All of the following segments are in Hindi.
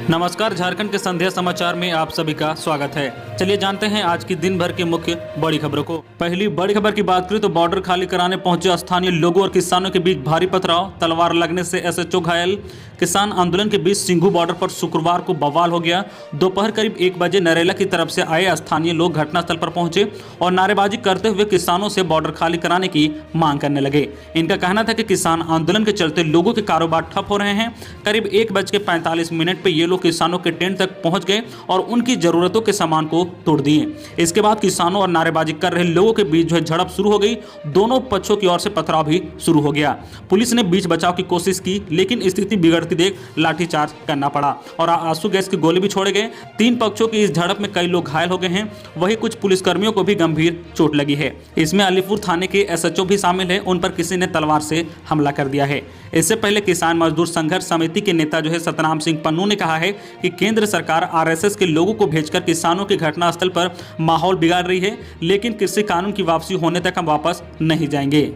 नमस्कार, झारखंड के संध्या समाचार में आप सभी का स्वागत है। चलिए जानते हैं आज की दिन भर की मुख्य बड़ी खबरों को। पहली बड़ी खबर की बात करें तो बॉर्डर खाली कराने पहुंचे स्थानीय लोगों और किसानों के बीच भारी पथराव, तलवार लगने से एसएचओ घायल। किसान आंदोलन के बीच सिंघू बॉर्डर पर शुक्रवार को बवाल हो गया। दोपहर करीब 1 बजे नरेला की तरफ से आए स्थानीय लोग घटनास्थल पर पहुंचे और नारेबाजी करते हुए किसानों से बॉर्डर खाली कराने की मांग करने लगे। इनका कहना था कि किसान आंदोलन के चलते लोगों के कारोबार ठप हो रहे हैं। करीब 1:45 पर ये लोग किसानों के टेंट तक पहुंच गए और उनकी जरूरतों के सामान को तोड़ दिए। इसके बाद किसानों और नारेबाजी कर रहे लोगों के बीच जो है झड़प शुरू हो गई। दोनों पक्षों की ओर से पथराव भी शुरू हो गया। पुलिस ने बीच बचाव की कोशिश की, लेकिन स्थिति बिगड़ती देख लाठीचार्ज करना पड़ा और आंसू गैस की गोले भी छोड़े गए। 3 पक्षों की इस झड़प में कई लोग घायल हो गए हैं। वहीं कुछ पुलिसकर्मियों को भी गंभीर चोट लगी है। इसमें अलीपुर थाने के एसएचओ भी शामिल है। उन पर किसी ने तलवार से हमला कर दिया है। इससे पहले किसान मजदूर संघर्ष समिति के नेता जो है सतनाम सिंह पन्नू ने कहा है कि केंद्र सरकार आरएसएस के लोगों को भेजकर किसानों के घटनास्थल पर माहौल बिगाड़ रही है, लेकिन कृषि कानून की वापसी होने तक हम वापस नहीं जाएंगे।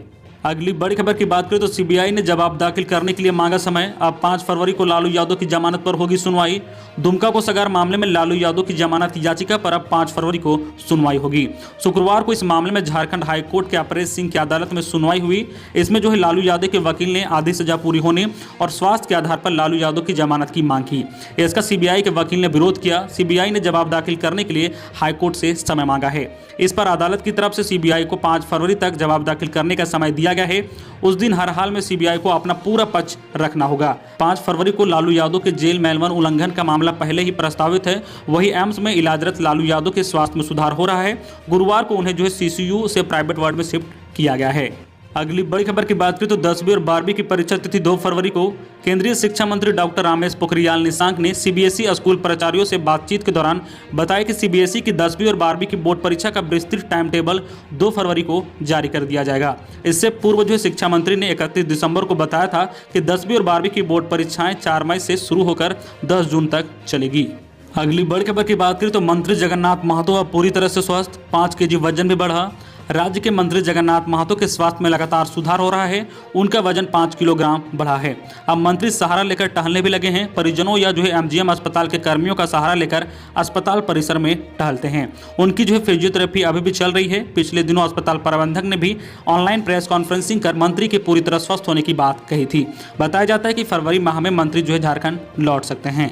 अगली बड़ी खबर की बात करें तो सीबीआई ने जवाब दाखिल करने के लिए मांगा समय। अब 5 फरवरी को लालू यादव की जमानत पर होगी सुनवाई। दुमका को सगार मामले में लालू यादव की जमानत याचिका पर अब 5 फरवरी को सुनवाई होगी। शुक्रवार को इस मामले में झारखंड हाईकोर्ट के अपरेश सिंह की अदालत में सुनवाई हुई। इसमें जो है लालू यादव के वकील ने आधी सजा पूरी होने और स्वास्थ्य के आधार पर लालू यादव की जमानत की मांग की। इसका सीबीआई के वकील ने विरोध किया। सीबीआई ने जवाब दाखिल करने के लिए हाईकोर्ट से समय मांगा है। इस पर अदालत की तरफ से सीबीआई को 5 फरवरी तक जवाब दाखिल करने का समय दिया गया है। उस दिन हर हाल में सीबीआई को अपना पूरा पक्ष रखना होगा। 5 फरवरी को लालू यादव के जेल मेलवन उल्लंघन का मामला पहले ही प्रस्तावित है। वही एम्स में इलाजरत लालू यादव के स्वास्थ्य में सुधार हो रहा है। गुरुवार को उन्हें जो है सीसीयू से प्राइवेट वार्ड में शिफ्ट किया गया है। अगली बड़ी खबर की बात करें तो 10वीं और 12वीं की परीक्षा तिथि 2 फरवरी को। केंद्रीय शिक्षा मंत्री डॉक्टर रमेश पोखरियाल निशंक ने सीबीएसई स्कूल प्राचार्यों से बातचीत के दौरान बताया कि सीबीएसई की 10वीं और 12वीं की बोर्ड परीक्षा का विस्तृत टाइम टेबल 2 फरवरी को जारी कर दिया जाएगा। इससे पूर्व जो शिक्षा मंत्री ने 31 दिसंबर को बताया था कि 10वीं और 12वीं की बोर्ड परीक्षाएं 4 मई से शुरू होकर 10 जून तक चलेगी। अगली बड़ी खबर की बात करें तो मंत्री जगन्नाथ महतो अब पूरी तरह से स्वस्थ। 5 केजी वजन भी बढ़ा। राज्य के मंत्री जगन्नाथ महतो के स्वास्थ्य में लगातार सुधार हो रहा है। उनका वजन 5 किलोग्राम बढ़ा है। अब मंत्री सहारा लेकर टहलने भी लगे हैं। परिजनों या जो है एमजीएम अस्पताल के कर्मियों का सहारा लेकर अस्पताल परिसर में टहलते हैं। उनकी जो है फिजियोथेरेपी अभी भी चल रही है। पिछले दिनों अस्पताल प्रबंधक ने भी ऑनलाइन प्रेस कॉन्फ्रेंसिंग कर मंत्री के पूरी तरह स्वस्थ होने की बात कही थी। बताया जाता है कि फरवरी माह में मंत्री जो है झारखंड लौट सकते हैं।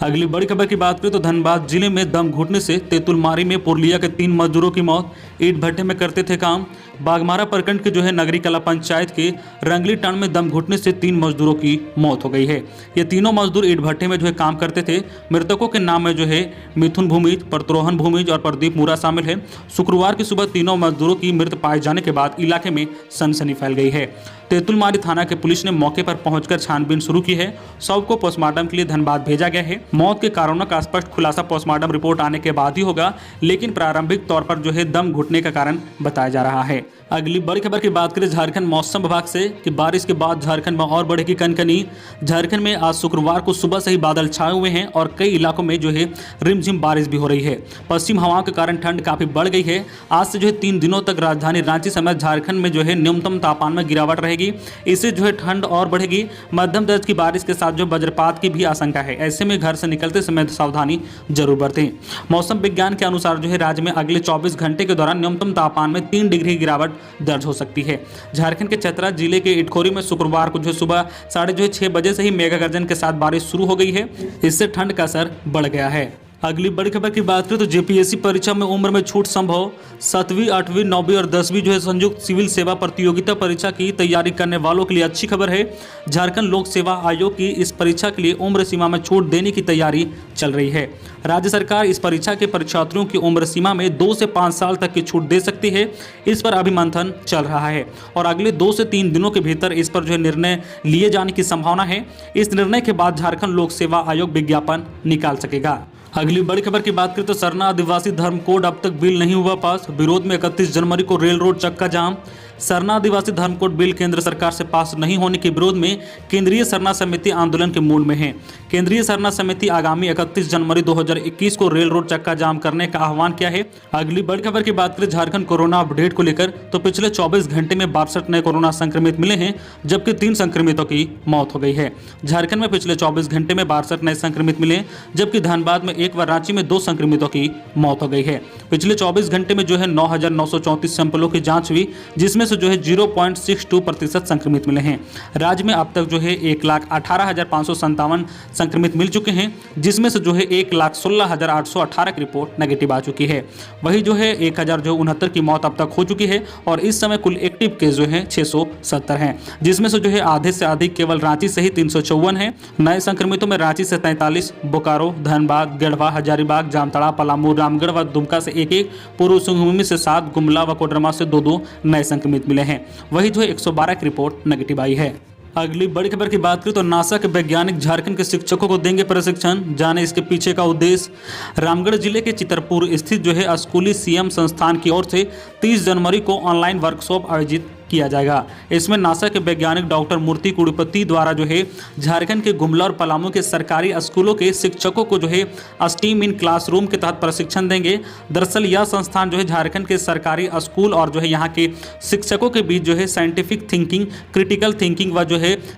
अगली बड़ी खबर की बात करें तो धनबाद जिले में दम घुटने से तेतुलमारी में पुरलिया के 3 मजदूरों की मौत। ईंट भट्टे में करते थे काम। बागमारा प्रखंड के जो है नगरी कला पंचायत के रंगली टन में दम घुटने से 3 मजदूरों की मौत हो गई है। ये तीनों मजदूर ईंट भट्टे में जो है काम करते थे। मृतकों के नाम में जो है मिथुन भूमिज, परत्रोहन भूमिज और प्रदीप मुरा शामिल है। शुक्रवार की सुबह तीनों मजदूरों की मृत पाए जाने के बाद इलाके में सनसनी फैल गई है। तेतुलमारी थाना के पुलिस ने मौके पर पहुंचकर छानबीन शुरू की है। शव को पोस्टमार्टम के लिए धनबाद भेजा गया है। मौत के कारणों का स्पष्ट खुलासा पोस्टमार्टम रिपोर्ट आने के बाद ही होगा, लेकिन प्रारंभिक तौर पर जो है दम घुटने का कारण बताया जा रहा है। अगली बड़ी खबर की बात करें झारखंड मौसम विभाग से कि बारिश के बाद झारखंड में और बढ़ेगी कनकनी। झारखंड में आज शुक्रवार को सुबह से ही बादल छाए हुए हैं और कई इलाकों में जो है रिमझिम बारिश भी हो रही है। पश्चिम हवाओं के कारण ठंड काफी बढ़ गई है। आज से जो है 3 दिनों तक राजधानी रांची समेत झारखंड में जो है न्यूनतम तापमान में गिरावट रहेगी। इससे जो है ठंड और बढ़ेगी। मध्यम दर्ज की बारिश के साथ जो वज्रपात की भी आशंका है। ऐसे में घर से निकलते समय सावधानी जरूर बरतें। मौसम विज्ञान के अनुसार जो है राज्य में अगले 24 घंटे के दौरान न्यूनतम तापमान में 3 डिग्री गिरावट दर्ज हो सकती है। झारखंड के चतरा जिले के इटखोरी में शुक्रवार को जो सुबह 6:30 बजे से ही मेगा गर्जन के साथ बारिश शुरू हो गई है। इससे ठंड का असर बढ़ गया है। अगली बड़ी खबर की बात करें तो जेपीएससी परीक्षा में उम्र में छूट संभव। 7वीं, 8वीं, 9वीं और 10वीं जो है संयुक्त सिविल सेवा प्रतियोगिता परीक्षा की तैयारी करने वालों के लिए अच्छी खबर है। झारखंड लोक सेवा आयोग की इस परीक्षा के लिए उम्र सीमा में छूट देने की तैयारी चल रही है। राज्य सरकार इस परीक्षा के परीक्षार्थियों की उम्र सीमा में 2 से 5 साल तक की छूट दे सकती है। इस पर अभी मंथन चल रहा है और अगले 2 से 3 दिनों के भीतर इस पर जो है निर्णय लिए जाने की संभावना है। इस निर्णय के बाद झारखंड लोक सेवा आयोग विज्ञापन निकाल सकेगा। अगली बड़ी खबर की बात करें तो सरना आदिवासी धर्म कोड अब तक बिल नहीं हुआ पास। विरोध में 31 जनवरी को रेल रोड चक्का जाम। सरना आदिवासी धर्म कोड बिल केंद्र सरकार से पास नहीं होने के विरोध में केंद्रीय सरना समिति आंदोलन के मूड में है। केंद्रीय सरना समिति आगामी 31 जनवरी 2021 को रेल रोड चक्का जाम करने का आह्वान किया है। अगली बड़ी खबर की बात करें झारखंड कोरोना अपडेट को लेकर, तो पिछले 24 घंटे में 62 नए कोरोना संक्रमित मिले हैं, जबकि 3 संक्रमितों की मौत हो गई है। झारखंड में पिछले 24 घंटे में 62 नए संक्रमित मिले, जबकि धनबाद में 1 व रांची में 2 संक्रमितों की मौत हो गई है। पिछले 24 घंटे में 9,934 सैंपलों की जांच हुई, जिसमें से 0.62% संक्रमित मिले हैं। राज्य में अब तक 1,18,557 संक्रमित मिल चुके हैं, जिसमें से 1,16,818 की रिपोर्ट नेगेटिव आ चुकी है। वही 1,069 की मौत अब तक हो चुकी है और इस समय कुल एक्टिव केस 670 हैं, जिसमें से आधे से अधिक केवल रांची से ही 354 है। नए संक्रमितों में रांची से 43, बोकारो, धनबाद, गढ़वा, हजारीबाग, जामताड़ा, पलामू, रामगढ़ व दुमका से 1-1, पूर्व सिंहभूमि से 7, गुमला व कोडरमा से 2-2 नए संक्रमित मिले हैं। वही 112 की रिपोर्ट नेगेटिव आई है। अगली बड़ी खबर की बात करें तो नासा के वैज्ञानिक झारखंड के शिक्षकों को देंगे प्रशिक्षण, जाने इसके पीछे का उद्देश्य। रामगढ़ जिले के चितरपुर स्थित स्कूली सीएम संस्थान की ओर से 30 जनवरी को ऑनलाइन वर्कशॉप आयोजित किया जाएगा। इसमें नासा के वैज्ञानिक डॉक्टर मूर्ति कुड़पति द्वारा झारखंड के गुमला और पलामू के सरकारी स्कूलों के शिक्षकों को स्टीम इन क्लासरूम के तहत प्रशिक्षण देंगे। दरअसल यह संस्थान झारखंड के सरकारी स्कूल और यहाँ के शिक्षकों के बीच साइंटिफिक थिंकिंग, क्रिटिकल थिंकिंग व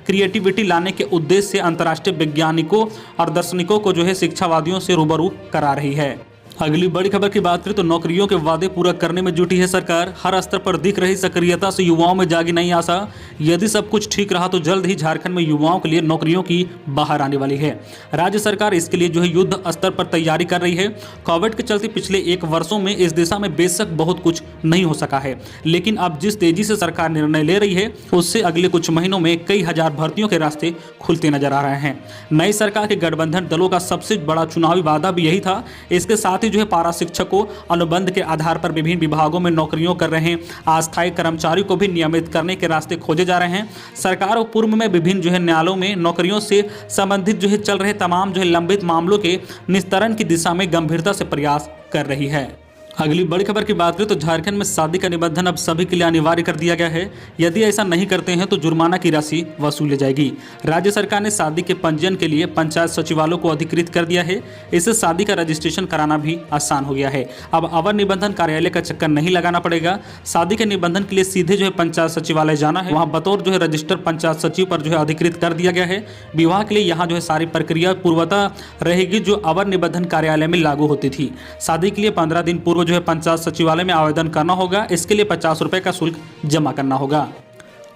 क्रिएटिविटी लाने के उद्देश्य से अंतर्राष्ट्रीय वैज्ञानिकों और दार्शनिकों को शिक्षावादियों से रूबरू करा रही है। अगली बड़ी खबर की बात करें तो नौकरियों के वादे पूरा करने में जुटी है सरकार। हर स्तर पर दिख रही सक्रियता से युवाओं में जागी नई आशा। यदि सब कुछ ठीक रहा तो जल्द ही झारखंड में युवाओं के लिए नौकरियों की बाहर आने वाली है। राज्य सरकार इसके लिए युद्ध स्तर पर तैयारी कर रही है। कोविड के चलते पिछले 1 वर्षों में इस दिशा में बेशक बहुत कुछ नहीं हो सका है, लेकिन अब जिस तेजी से सरकार निर्णय ले रही है उससे अगले कुछ महीनों में कई हजार भर्तियों के रास्ते खुलते नजर आ रहे हैं। नई सरकार के गठबंधन दलों का सबसे बड़ा चुनावी वादा भी यही था। इसके साथ पारा शिक्षकों अनुबंध के आधार पर विभिन्न विभागों में नौकरियों कर रहे अस्थायी कर्मचारियों को भी नियमित करने के रास्ते खोजे जा रहे हैं। सरकार पूर्व में विभिन्न न्यायालयों में नौकरियों से संबंधित चल रहे तमाम लंबित मामलों के निस्तारण की दिशा में गंभीरता से प्रयास कर रही है। अगली बड़ी खबर की बात करें तो झारखंड में शादी का निबंधन अब सभी के लिए अनिवार्य कर दिया गया है। यदि ऐसा नहीं करते हैं तो जुर्माना की राशि वसूली जाएगी। राज्य सरकार ने शादी के पंजीयन के लिए पंचायत सचिवालयों को अधिकृत कर दिया है। इससे शादी का रजिस्ट्रेशन कराना भी आसान हो गया है। अब अवर निबंधन कार्यालय का चक्कर नहीं लगाना पड़ेगा। शादी के निबंधन के लिए सीधे पंचायत सचिवालय जाना है। वहाँ बतौर रजिस्टर पंचायत सचिव पर अधिकृत कर दिया गया है। विवाह के लिए यहाँ सारी प्रक्रिया पूर्वतः रहेगी जो अवर निबंधन कार्यालय में लागू होती थी। शादी के लिए 15 दिन पूर्व पंचायत सचिवालय में आवेदन करना होगा। इसके लिए 50 रुपए का शुल्क जमा करना होगा।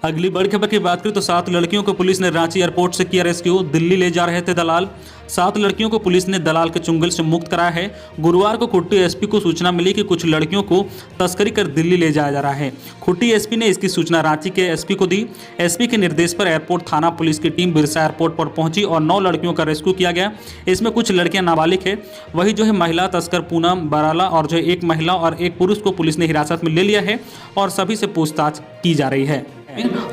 अगली बड़ी खबर की बात करें तो 7 लड़कियों को पुलिस ने रांची एयरपोर्ट से किया रेस्क्यू। दिल्ली ले जा रहे थे दलाल। 7 लड़कियों को पुलिस ने दलाल के चुंगल से मुक्त कराया है। गुरुवार को खुट्टी एसपी को सूचना मिली कि कुछ लड़कियों को तस्करी कर दिल्ली ले जाया जा रहा है। खुट्टी एसपी ने इसकी सूचना रांची के एसपी को दी। एसपी के निर्देश पर एयरपोर्ट थाना पुलिस की टीम बिरसा एयरपोर्ट पर पहुंची और 9 लड़कियों का रेस्क्यू किया गया। इसमें कुछ लड़कियां नाबालिग है। वही महिला तस्कर पूनम बराला और 1 महिला और 1 पुरुष को पुलिस ने हिरासत में ले लिया है और सभी से पूछताछ की जा रही है।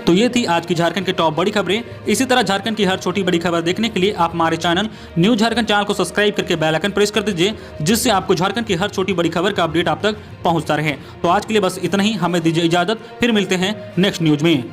तो ये थी आज की झारखंड की टॉप बड़ी खबरें। इसी तरह झारखंड की हर छोटी बड़ी खबर देखने के लिए आप हमारे चैनल न्यूज झारखंड चैनल को सब्सक्राइब करके बेल आइकन प्रेस कर दीजिए, जिससे आपको झारखंड की हर छोटी बड़ी खबर का अपडेट आप तक पहुंचता रहे। तो आज के लिए बस इतना ही। हमें दीजिए इजाजत, फिर मिलते हैं नेक्स्ट न्यूज में।